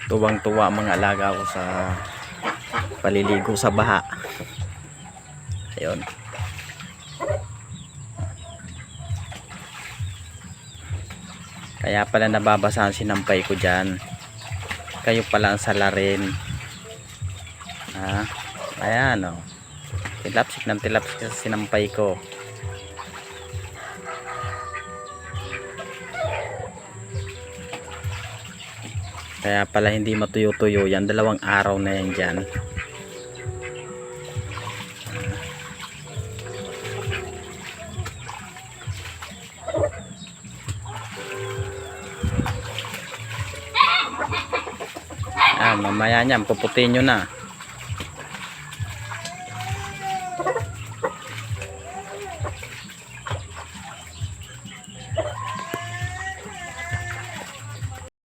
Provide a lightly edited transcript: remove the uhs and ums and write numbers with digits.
Tuwang-tuwa ang mga alaga ko sa paliligo sa baha. Ayun. Kaya pala nababasa ang sinampay ko dyan. Kayo pala ang salarin. Ayan o. Tilapsik ng tilapsik sa sinampay ko. Kaya pala hindi matuyo-tuyo yan. 2 araw na yan dyan. Mamaya niyan puputin nyo na.